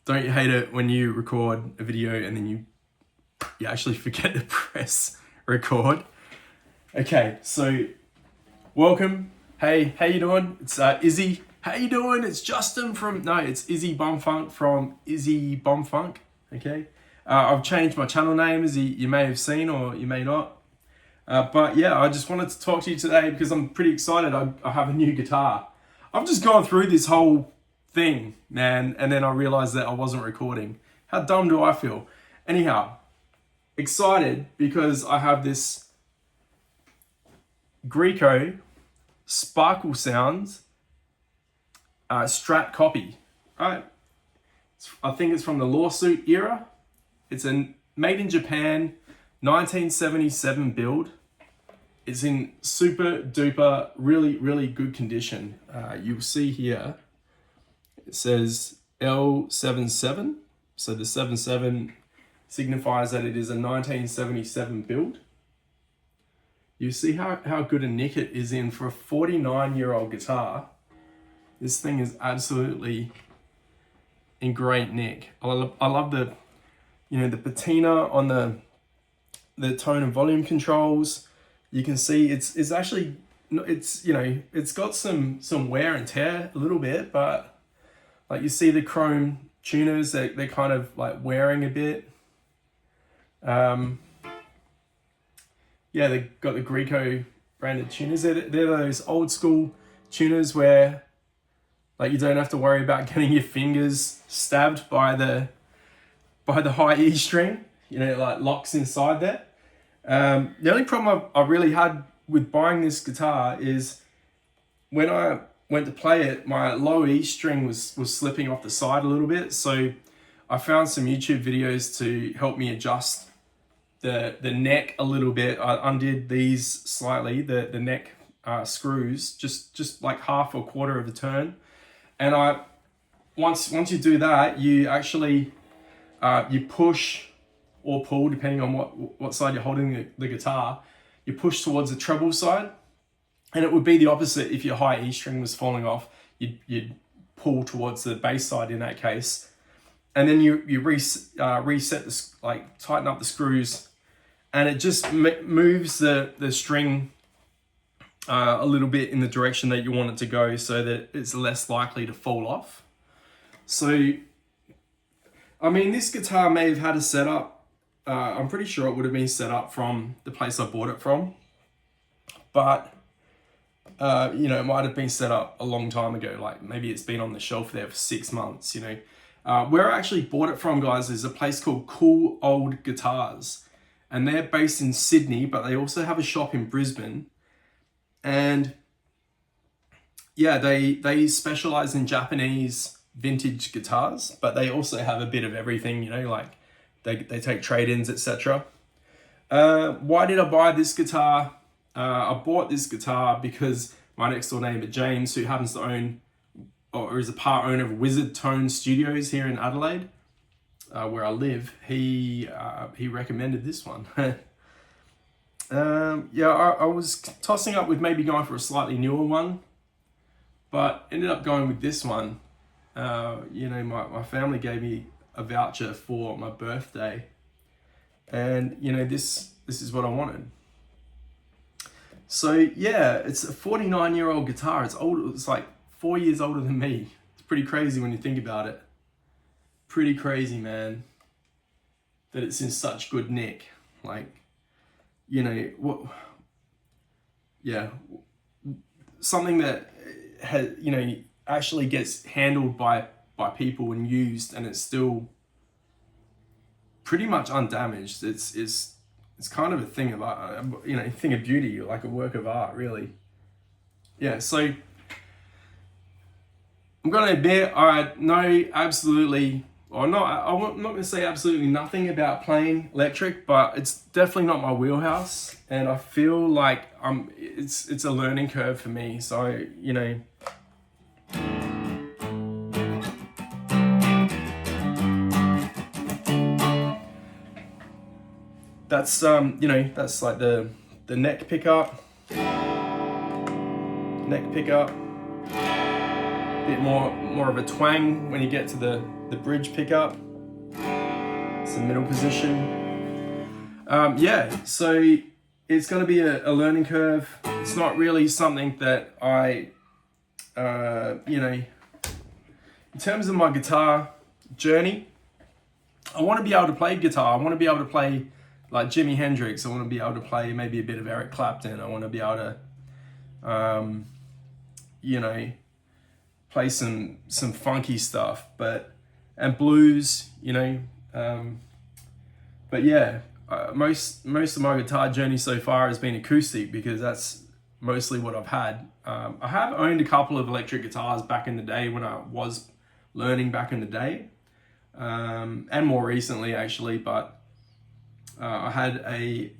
Don't you hate it when you record a video and then you actually forget to press record? Okay, so welcome. Hey, how you doing? It's Izzy. How you doing? It's Justin from, it's Izzy Bumfunk from Izzy Bumfunk. Okay, I've changed my channel name, as you may have seen or you may not. But yeah, I just wanted to talk to you today because I'm pretty excited. I have a new guitar. I've just gone through this whole thing, man, and then I realized that I wasn't recording. How dumb do I feel? Anyhow, excited because I have this Greco Sparkle Sounds strat copy. Right? I think it's from the lawsuit era. It's a made in Japan 1977 build. It's in super duper, really good condition. You'll see here, it says L77. So the 77 signifies that it is a 1977 build. You see how good a nick it is in for a 49-year-old guitar. This thing is absolutely in great nick. I love the, the patina on the tone and volume controls. You can see it's actually, it's got some wear and tear a little bit, but like you see the chrome tuners, they're kind of like wearing a bit. Yeah, they got the Greco branded tuners. They're those old school tuners where like you don't have to worry about getting your fingers stabbed by the high E string, like locks inside there. The only problem I really had with buying this guitar is when I went to play it, my low E string was slipping off the side a little bit. So I found some YouTube videos to help me adjust the neck a little bit. I undid these slightly, the neck screws, just like half or quarter of a turn. And once you do that, you actually you push or pull, depending on what side you're holding the guitar. You push towards the treble side, and it would be the opposite if your high E string was falling off. You'd pull towards the bass side in that case, and then you reset this, like tighten up the screws, and it just moves the string a little bit in the direction that you want it to go, so that it's less likely to fall off. So, I mean, this guitar may have had a setup. I'm pretty sure it would have been set up from the place I bought it from, but it might have been set up a long time ago. Like maybe it's been on the shelf there for 6 months. Where I actually bought it from, guys, is a place called Cool Old Guitars, and they're based in Sydney, but they also have a shop in Brisbane. And yeah, they specialize in Japanese vintage guitars, but they also have a bit of everything, like they take trade-ins, etc. Why did I buy this guitar? I bought this guitar because my next door neighbor, James, who happens to own or is a part owner of Wizard Tone Studios here in Adelaide, where I live, he recommended this one. I was tossing up with maybe going for a slightly newer one, but ended up going with this one. My family gave me a voucher for my birthday, and this is what I wanted. So yeah, it's a 49-year-old guitar. It's old. It's like 4 years older than me. It's pretty crazy when you think about it. Pretty crazy, man, that it's in such good nick. Like, something that has, actually gets handled by people and used, and it's still pretty much undamaged. It's kind of a thing of art, thing of beauty, like a work of art, really. Yeah, so I'm gonna admit I know absolutely, or not. I'm not gonna say absolutely nothing about playing electric, but it's definitely not my wheelhouse, and I feel like it's a learning curve for me. So that's that's like the neck pickup, bit more of a twang when you get to the the bridge pickup. It's the middle position. Yeah, so it's going to be a learning curve. It's not really something that I, you know, in terms of my guitar journey, I want to be able to play guitar. I want to be able to play like Jimi Hendrix. I want to be able to play maybe a bit of Eric Clapton. I want to be able to, you know, play some funky stuff, and blues, you know. But yeah, most of my guitar journey so far has been acoustic because that's mostly what I've had. I have owned a couple of electric guitars back in the day when I was learning back in the day, and more recently actually, but I had a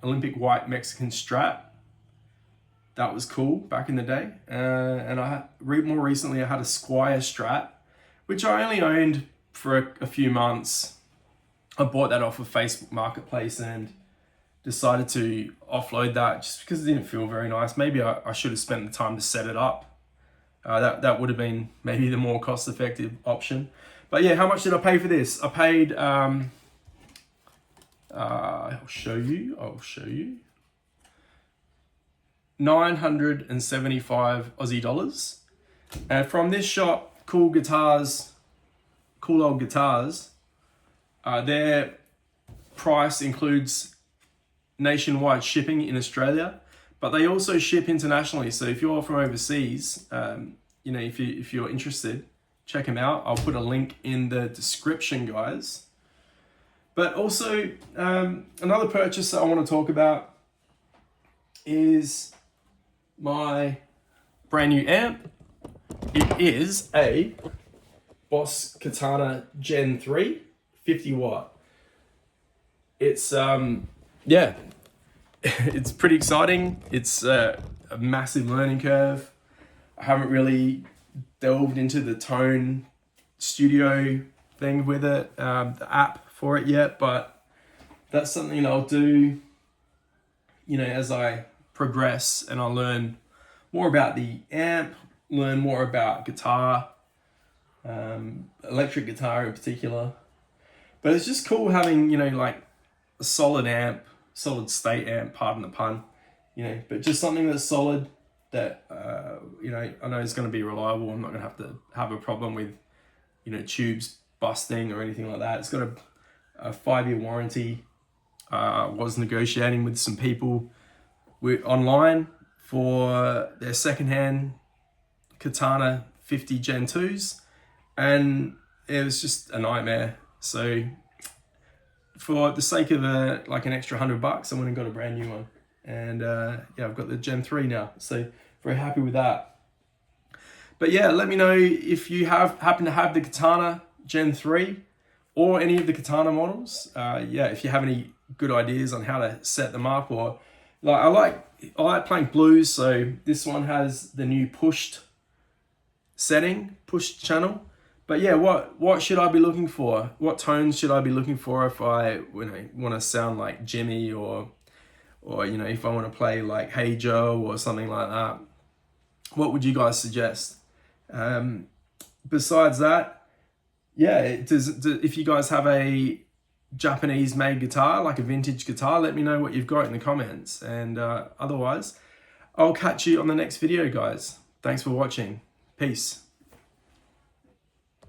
Olympic white Mexican Strat. That was cool back in the day. And more recently I had a Squire Strat, which I only owned for a few months. I bought that off of Facebook Marketplace and decided to offload that just because it didn't feel very nice. Maybe I should have spent the time to set it up. That would have been maybe the more cost-effective option. But yeah, how much did I pay for this? I paid, I'll show you. 975 Aussie dollars. And from this shop, Cool Old Guitars, their price includes nationwide shipping in Australia, but they also ship internationally. So if you're from overseas, you know, if you're interested, check them out. I'll put a link in the description, guys. But also, another purchase that I want to talk about is my brand new amp. It is a Boss Katana Gen 3 50 watt. It's yeah, it's pretty exciting. It's a massive learning curve. I haven't really delved into the Tone Studio thing with it, the app for it yet, but that's something I'll do, you know, as I progress and I learn more about the amp, learn more about guitar, electric guitar in particular. But it's just cool having, you know, like a solid state amp, pardon the pun, you know, but just something that's solid that, you know, I know is going to be reliable. I'm not going to have a problem with, you know, tubes busting or anything like that. It's got a 5-year warranty. I was negotiating with some people online for their secondhand Katana 50 Gen 2s, and it was just a nightmare. So for the sake of like an extra $100, I went and got a brand new one. And yeah, I've got the Gen 3 now, so very happy with that. But yeah, let me know if you happen to have the Katana Gen 3 or any of the Katana models. Yeah, if you have any good ideas on how to set them up, or like I like playing blues, so this one has the new pushed channel. But yeah, what should I be looking for? What tones should I be looking for if I want to sound like Jimmy, or you know, if I want to play like Hey Joe or something like that? What would you guys suggest? Besides that, yeah, if you guys have a Japanese made guitar, like a vintage guitar, let me know what you've got in the comments. And otherwise, I'll catch you on the next video, guys. Thanks for watching. Peace.